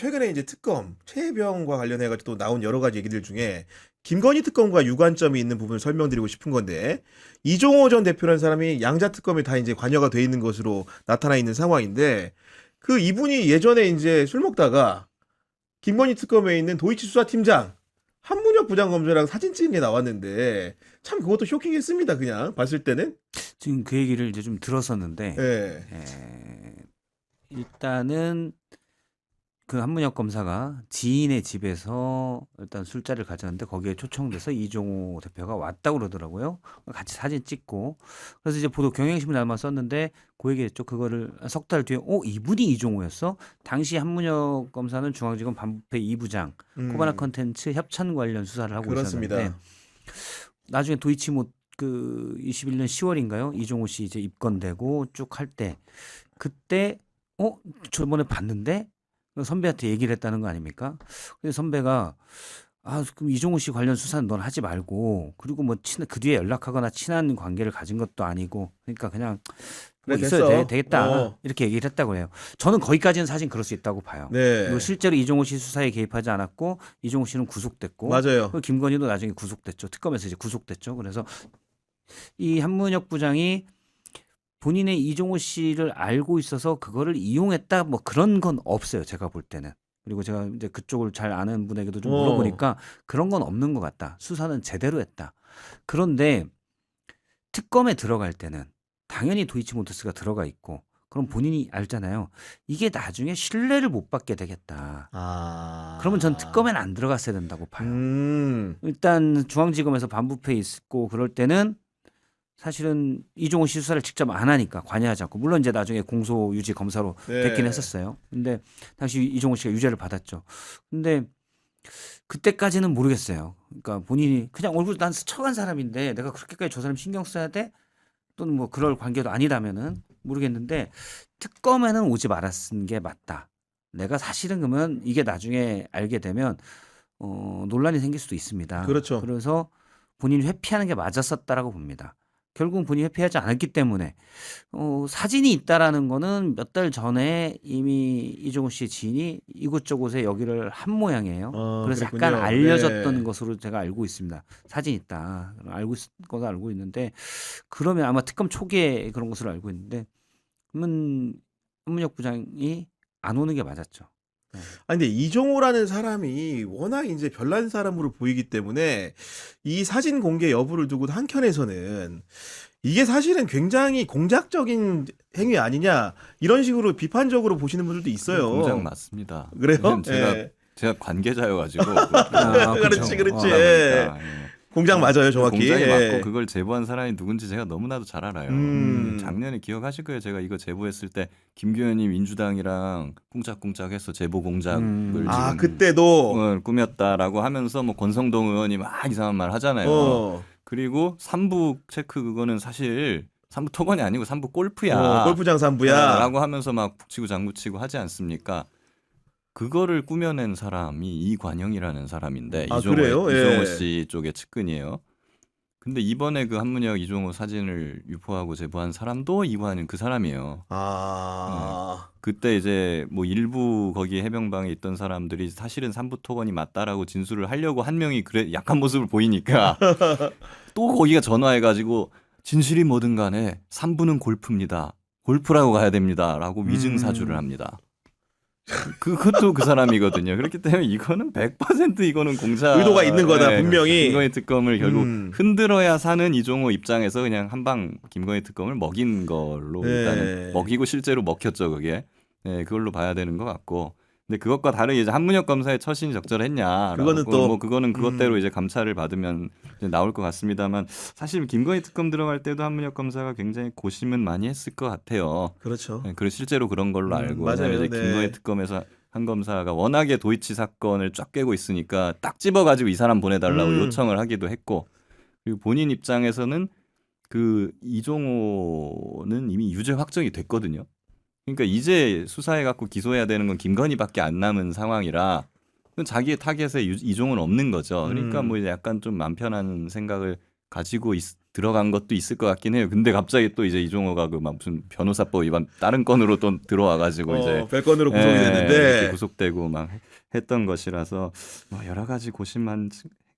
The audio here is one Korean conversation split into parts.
최근에 이제 특검 최혜병과 관련해가지고 또 나온 여러 가지 얘기들 중에 김건희 특검과 유관점이 있는 부분을 설명드리고 싶은 건데 이종호 전 대표라는 사람이 양자 특검에 다 이제 관여가 돼 있는 것으로 나타나 있는 상황인데 그 이분이 예전에 이제 술 먹다가 김건희 특검에 있는 도이치 수사팀장 한문혁 부장검사랑 사진 찍은 게 나왔는데 참 그것도 쇼킹했습니다. 그냥 봤을 때는. 지금 그 얘기를 이제 좀 들었었는데 예. 일단은 그 한문혁 검사가 지인의 집에서 일단 술자리를 가졌는데 거기에 초청돼서 이종호 대표가 왔다고 그러더라고요. 같이 사진 찍고 그래서 이제 보도 경향신문에 아마 썼는데 그 얘기했죠. 그거를 석 달 뒤에 이분이 이종호였어? 당시 한문혁 검사는 중앙지검 반부패 2부장 코바나 컨텐츠 협찬 관련 수사를 하고 그렇습니다. 있었는데 나중에 도이치모 그 21년 10월인가요? 이종호 씨 이제 입건되고 쭉 할 때 그때 저번에 봤는데 선배한테 얘기를 했다는 거 아닙니까? 근데 선배가 그럼 이종호 씨 관련 수사는 넌 하지 말고 그리고 뭐 그 뒤에 연락하거나 친한 관계를 가진 것도 아니고 그러니까 그냥 뭐 그래, 있어야 됐어. 되겠다 이렇게 얘기를 했다고 해요. 저는 거기까지는 사실 그럴 수 있다고 봐요. 네. 그리고 실제로 이종호 씨 수사에 개입하지 않았고 이종호 씨는 구속됐고 맞아요. 그리고 김건희도 나중에 구속됐죠. 특검에서 이제 구속됐죠. 그래서 이 한문혁 부장이 본인의 이종호 씨를 알고 있어서 그거를 이용했다 뭐 그런 건 없어요. 제가 볼 때는. 그리고 제가 이제 그쪽을 잘 아는 분에게도 좀 물어보니까 그런 건 없는 것 같다. 수사는 제대로 했다. 그런데 특검에 들어갈 때는 당연히 도이치모터스가 들어가 있고 그럼 본인이 알잖아요. 이게 나중에 신뢰를 못 받게 되겠다. 그러면 전 특검에는 안 들어갔어야 된다고 봐요. 일단 중앙지검에서 반부패 있고 그럴 때는 사실은 이종호 씨 수사를 직접 안 하니까 관여하지 않고 물론 이제 나중에 공소 유지 검사로 됐긴 했었어요. 근데 당시 이종호 씨가 유죄를 받았죠. 근데 그때까지는 모르겠어요. 그러니까 본인이 그냥 얼굴 난 스쳐간 사람인데 내가 그렇게까지 저 사람 신경 써야 돼? 또는 뭐 그럴 관계도 아니라면은 모르겠는데 특검에는 오지 말았은 게 맞다. 내가 사실은 그러면 이게 나중에 알게 되면 논란이 생길 수도 있습니다. 그렇죠. 그래서 본인이 회피하는 게 맞았었다라고 봅니다. 결국은 본인이 회피하지 않았기 때문에 사진이 있다라는 거는 몇 달 전에 이미 이종호 씨의 지인이 이곳저곳에 여기를 한 모양이에요. 그래서 그랬군요. 약간 알려졌던 네. 것으로 제가 알고 있습니다. 사진이 있다. 거도 알고 있는데 그러면 아마 특검 초기에 그런 것으로 알고 있는데 그러면 한문혁 부장이 안 오는 게 맞았죠. 근데 이종호라는 사람이 워낙 이제 별난 사람으로 보이기 때문에 이 사진 공개 여부를 두고 한켠에서는 이게 사실은 굉장히 공작적인 행위 아니냐 이런 식으로 비판적으로 보시는 분들도 있어요. 공작 맞습니다. 그래요? 왜냐면 예. 제가 관계자여가지고 그렇지, 그렇지. 예. 공작 맞아요, 정확히. 공작이 예. 맞고 그걸 제보한 사람이 누군지 제가 너무나도 잘 알아요. 작년에 기억하실 거예요. 제가 이거 제보했을 때 김규현이 민주당이랑 꿍짝꿍짝해서 제보 공작을 지금 그때도 꾸몄다라고 하면서 뭐 권성동 의원이 막 이상한 말 하잖아요. 그리고 3부 체크 그거는 사실 3부 토건이 아니고 3부 골프야. 골프장 3부야. 라고 하면서 막 북치고 장구치고 하지 않습니까? 그거를 꾸며낸 사람이 이관영이라는 사람인데 그래요? 이종호 예. 씨 쪽의 측근이에요. 근데 이번에 그 한문혁 이종호 사진을 유포하고 제보한 사람도 이관영 그 사람이에요. 그때 이제 뭐 일부 거기 해병방에 있던 사람들이 사실은 3부 토건이 맞다라고 진술을 하려고 한 명이 그래 약한 모습을 보이니까 또 거기가 전화해가지고 진실이 뭐든 간에 3부는 골프입니다. 골프라고 가야 됩니다라고 위증 사주를 합니다. 그것도 그 사람이거든요. 그렇기 때문에 이거는 100% 이거는 공작 의도가 있는 거다, 분명히. 김건희 특검을 결국 흔들어야 사는 이종호 입장에서 그냥 한방 김건희 특검을 먹인 걸로 일단은 먹이고 실제로 먹혔죠, 그게. 네, 그걸로 봐야 되는 것 같고. 근데 그것과 다르게 이제 한문혁 검사의 처신이 적절했냐? 그거는 또 뭐 그거는 그것대로 이제 감찰을 받으면 이제 나올 것 같습니다만 사실 김건희 특검 들어갈 때도 한문혁 검사가 굉장히 고심은 많이 했을 것 같아요. 그렇죠. 네, 그리고 실제로 그런 걸로 알고 맞아요. 이제 김건희 특검에서 한 검사가 워낙에 도이치 사건을 쫙 깨고 있으니까 딱 집어가지고 이 사람 보내달라고 요청을 하기도 했고 그리고 본인 입장에서는 그 이종호는 이미 유죄 확정이 됐거든요. 그러니까 이제 수사해갖고 기소해야 되는 건 김건희밖에 안 남은 상황이라 자기의 타겟에 이종은 없는 거죠. 그러니까 뭐 이제 약간 좀 맘 편한 생각을 가지고 들어간 것도 있을 것 같긴 해요. 근데 갑자기 또 이제 이종호가 그 막 무슨 변호사법 위반 다른 건으로 또 들어와가지고 이제 별건으로 구속이 예, 됐는데 이렇게 구속되고 막 했던 것이라서 뭐 여러 가지 고심한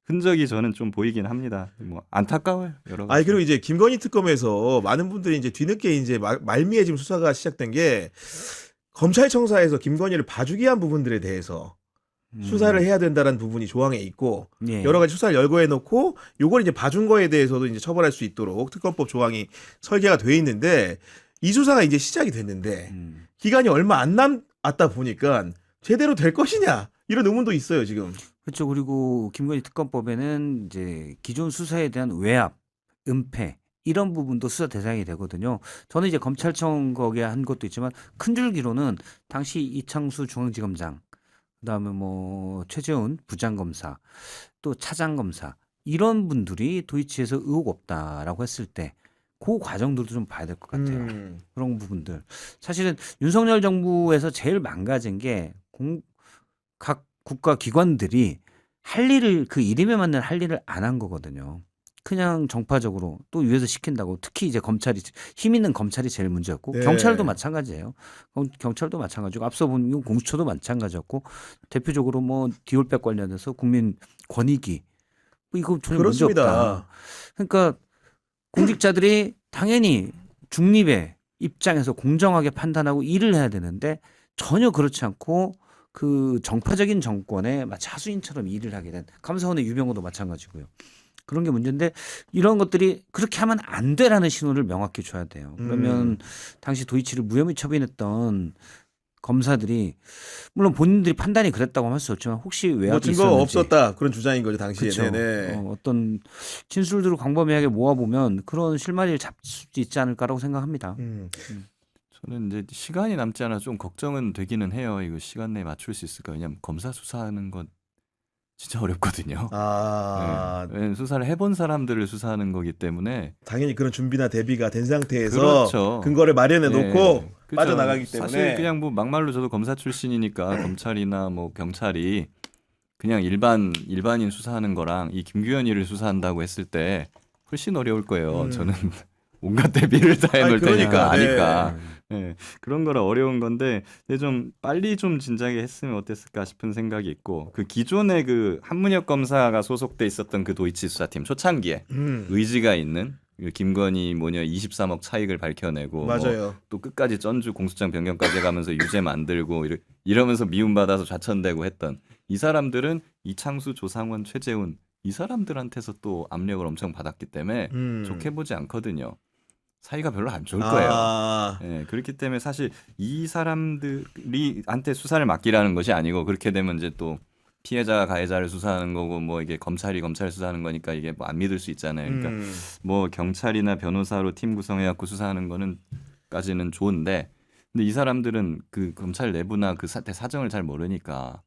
흔적이 저는 좀 보이긴 합니다. 뭐 안타까워요. 여러 가지. 그리고 이제 김건희 특검에서 많은 분들이 이제 뒤늦게 이제 말미에 지금 수사가 시작된 게 검찰청사에서 김건희를 봐주기 한 부분들에 대해서 수사를 해야 된다는 부분이 조항에 있고 예. 여러 가지 수사를 열거해 놓고 요걸 이제 봐준 거에 대해서도 이제 처벌할 수 있도록 특검법 조항이 설계가 돼 있는데 이 수사가 이제 시작이 됐는데 기간이 얼마 안 남았다 보니까 제대로 될 것이냐 이런 의문도 있어요 지금. 그렇죠. 그리고 김건희 특검법에는 이제 기존 수사에 대한 외압, 은폐 이런 부분도 수사 대상이 되거든요. 저는 이제 검찰청 거기에 한 것도 있지만 큰 줄기로는 당시 이창수 중앙지검장, 그다음에 뭐 최재훈 부장검사, 또 차장검사 이런 분들이 도이치에서 의혹 없다라고 했을 때 그 과정들도 좀 봐야 될 것 같아요. 그런 부분들. 사실은 윤석열 정부에서 제일 망가진 게 각 국가 기관들이 할 일을 그 이름에 맞는 할 일을 안 한 거거든요. 그냥 정파적으로 또 위에서 시킨다고 특히 이제 검찰이 힘 있는 검찰이 제일 문제였고 네. 경찰도 마찬가지예요. 경찰도 마찬가지고 앞서 본 공수처도 마찬가지였고 대표적으로 뭐 디올백 관련해서 국민 권익위 뭐 이거 전혀 문제 없다. 그렇습니다. 그러니까 공직자들이 당연히 중립의 입장에서 공정하게 판단하고 일을 해야 되는데 전혀 그렇지 않고 그 정파적인 정권에 마치 하수인처럼 일을 하게 된 감사원의 유병호도 마찬가지고요. 그런 게 문제인데 이런 것들이 그렇게 하면 안 되라는 신호를 명확히 줘야 돼요. 그러면 당시 도이치를 무혐의 처분했던 검사들이 물론 본인들이 판단이 그랬다고 할 수 없지만 혹시 뭐 외압이 증거가 있었는지 없었다 그런 주장인 거죠 당시에. 그렇죠. 네네. 어떤 진술들을 광범위하게 모아보면 그런 실마리를 잡을 수 있지 않을까라고 생각합니다. 저는 이제 시간이 남지 않아 좀 걱정은 되기는 해요. 이거 시간 내에 맞출 수 있을까? 왜냐면 검사 수사하는 건 진짜 어렵거든요. 네. 왜냐면 수사를 해본 사람들을 수사하는 거기 때문에 당연히 그런 준비나 대비가 된 상태에서 그렇죠. 근거를 마련해 놓고 네. 그죠. 빠져나가기 때문에 사실 그냥 뭐 막말로 저도 검사 출신이니까 검찰이나 뭐 경찰이 그냥 일반인 수사하는 거랑 이 김규현이를 수사한다고 했을 때 훨씬 어려울 거예요. 저는 온갖 대비를 다 해놓을 테니까 아니까. 네, 그런 거라 어려운 건데 근데 좀 빨리 좀 진작에 했으면 어땠을까 싶은 생각이 있고 그 기존에 그 한문혁 검사가 소속돼 있었던 그 도이치 수사팀 초창기에 의지가 있는 김건희 뭐냐 23억 차익을 밝혀내고 맞아요. 뭐 또 끝까지 전주 공수장 변경까지 가면서 유죄 만들고 이러면서 미움받아서 좌천되고 했던 이 사람들은 이창수, 조상원, 최재훈 이 사람들한테서 또 압력을 엄청 받았기 때문에 좋게 보지 않거든요. 사이가 별로 안 좋을 거예요. 네, 그렇기 때문에 사실 이 사람들이 한테 수사를 맡기라는 것이 아니고 그렇게 되면 이제 또 피해자가 가해자를 수사하는 거고 뭐 이게 검찰이 검찰 수사하는 거니까 이게 뭐 안 믿을 수 있잖아요. 그러니까 뭐 경찰이나 변호사로 팀 구성해갖고 수사하는 거는 까지는 좋은데 근데 이 사람들은 그 검찰 내부나 그 사태 사정을 잘 모르니까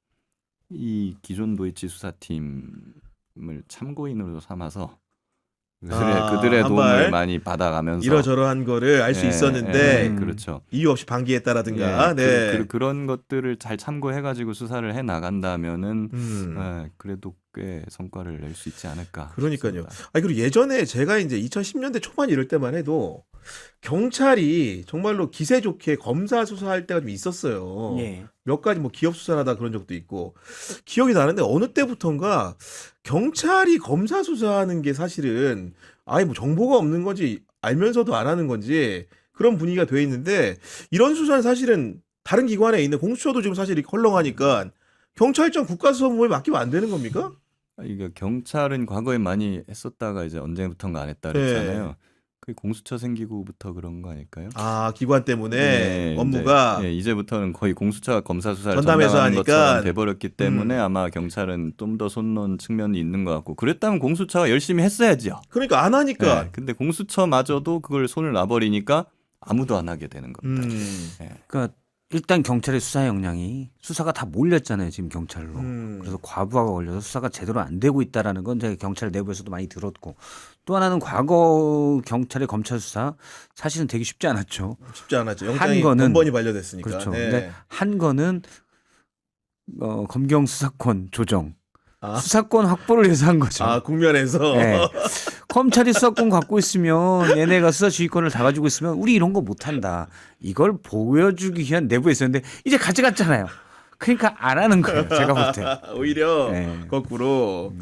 이 기존 도이치 수사팀을 참고인으로 삼아서 그들의 도움을 많이 받아가면서 이러저러한 거를 알 수 있었는데 그렇죠. 이유 없이 방기했다라든가 그런 것들을 잘 참고해가지고 수사를 해 나간다면은 그래도 꽤 성과를 낼 수 있지 않을까. 그러니까요. 그리고 예전에 제가 이제 2010년대 초반 이럴 때만 해도 경찰이 정말로 기세 좋게 검사 수사할 때가 좀 있었어요. 예. 몇 가지 뭐 기업 수사하다 그런 적도 있고 기억이 나는데 어느 때부턴가 경찰이 검사 수사하는 게 사실은 아예 뭐 정보가 없는 건지 알면서도 안 하는 건지 그런 분위기가 돼 있는데 이런 수사는 사실은 다른 기관에 있는 공수처도 지금 사실 이렇게 헐렁하니까 경찰청 국가수사본부에 맡기면 안 되는 겁니까? 이게 경찰은 과거에 많이 했었다가 이제 언제부턴가 안 했다 그랬잖아요. 그 공수처 생기고부터 그런 거 아닐까요? 기관 때문에 업무가 이제부터는 거의 공수처가 검사 수사를 전담해서 전담하는 하니까 것처럼 돼버렸기 때문에 아마 경찰은 좀 더 손 놓은 측면이 있는 것 같고 그랬다면 공수처가 열심히 했어야죠. 그러니까 안 하니까. 근데 공수처마저도 그걸 손을 놔버리니까 아무도 안 하게 되는 겁니다. 그러니까 일단 경찰의 수사 역량이 수사가 다 몰렸잖아요 지금 경찰로. 그래서 과부하가 걸려서 수사가 제대로 안 되고 있다라는 건 제가 경찰 내부에서도 많이 들었고 또 하나는 과거 경찰의 검찰 수사 사실은 되게 쉽지 않았죠. 쉽지 않았죠. 영장이 번번이 반려됐으니까. 그렇죠. 근데 한 거는 검경 수사권 조정. 수사권 확보를 위해서 한 거죠. 국면에서. 검찰이 수사권 갖고 있으면 얘네가 수사 지휘권을 다 가지고 있으면 우리 이런 거 못한다. 이걸 보여주기 위한 내부에 있었는데 이제 가져갔잖아요. 그러니까 안 하는 거예요. 제가 볼 때. 오히려 네. 거꾸로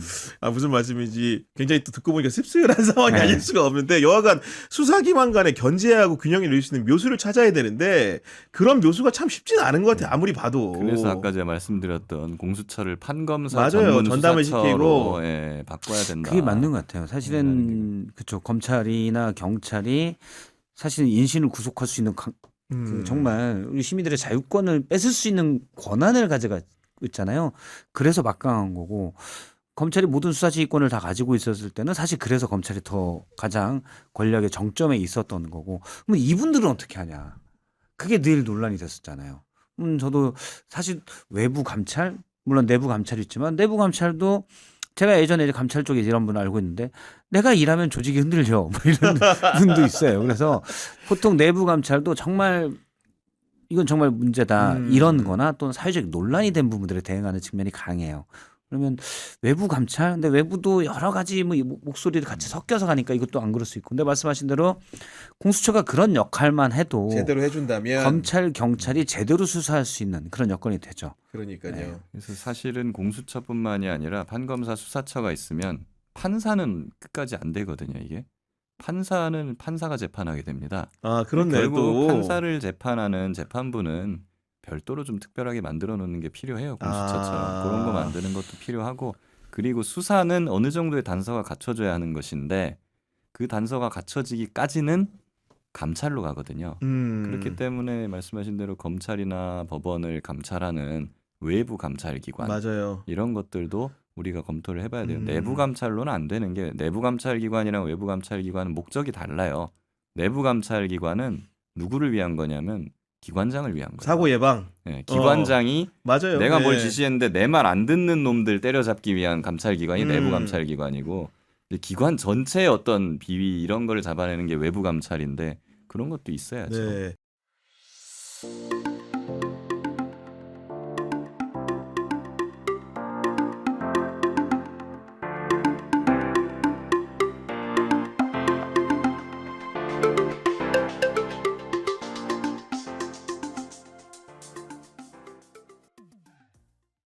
무슨 말씀인지 굉장히 또 듣고 보니까 씁쓸한 상황이 네. 아닐 수가 없는데 여하간 수사기관 간에 견제하고 균형을 이룰 수 있는 묘수를 찾아야 되는데 그런 묘수가 참 쉽지는 않은 것 같아요. 아무리 봐도. 그래서 아까 제가 말씀드렸던 공수처를 판검사 맞아요. 전문 전담을 수사처로 시키고. 예, 바꿔야 된다. 그게 맞는 것 같아요. 사실은 그쵸 검찰이나 경찰이 사실은 인신을 구속할 수 있는 그 정말 우리 시민들의 자유권을 뺏을 수 있는 권한을 가져가 있잖아요. 그래서 막강한 거고 검찰이 모든 수사지휘권을 다 가지고 있었을 때는 사실 그래서 검찰이 더 가장 권력의 정점에 있었던 거고 그럼 이분들은 어떻게 하냐. 그게 늘 논란이 됐었잖아요. 저도 사실 외부 감찰 물론 내부 감찰이 있지만 내부 감찰도 제가 예전에 이제 감찰 쪽에 이런 분 알고 있는데 내가 일하면 조직이 흔들려 뭐 이런 분도 있어요. 그래서 보통 내부 감찰도 정말 이건 정말 문제다 이런 거나 또는 사회적 논란이 된 부분들에 대응하는 측면이 강해요. 그러면 외부 감찰 근데 외부도 여러 가지 뭐 목소리를 같이 섞여서 가니까 이것도 안 그럴 수 있고 근데 말씀하신 대로 공수처가 그런 역할만 해도 제대로 해준다면 검찰 경찰이 제대로 수사할 수 있는 그런 여건이 되죠. 그러니까요. 네. 그래서 사실은 공수처뿐만이 아니라 판검사 수사처가 있으면 판사는 끝까지 안 되거든요. 이게 판사는 판사가 재판하게 됩니다. 아 그렇네 결국 또. 판사를 재판하는 재판부는 별도로 좀 특별하게 만들어 놓는 게 필요해요. 공수처처럼 그런 거 만드는 것도 필요하고 그리고 수사는 어느 정도의 단서가 갖춰져야 하는 것인데 그 단서가 갖춰지기까지는 감찰로 가거든요. 그렇기 때문에 말씀하신 대로 검찰이나 법원을 감찰하는 외부 감찰기관 맞아요. 이런 것들도 우리가 검토를 해봐야 돼요. 내부 감찰로는 안 되는 게 내부 감찰기관이랑 외부 감찰기관은 목적이 달라요. 내부 감찰기관은 누구를 위한 거냐면 기관장을 위한 거예요. 사고 예방. 네, 기관장이 맞아요. 내가 뭘 네. 지시했는데 내 말 안 듣는 놈들 때려잡기 위한 감찰기관이 내부 감찰기관이고 이제 기관 전체의 어떤 비위 이런 거를 잡아내는 게 외부 감찰인데 그런 것도 있어야죠. 네.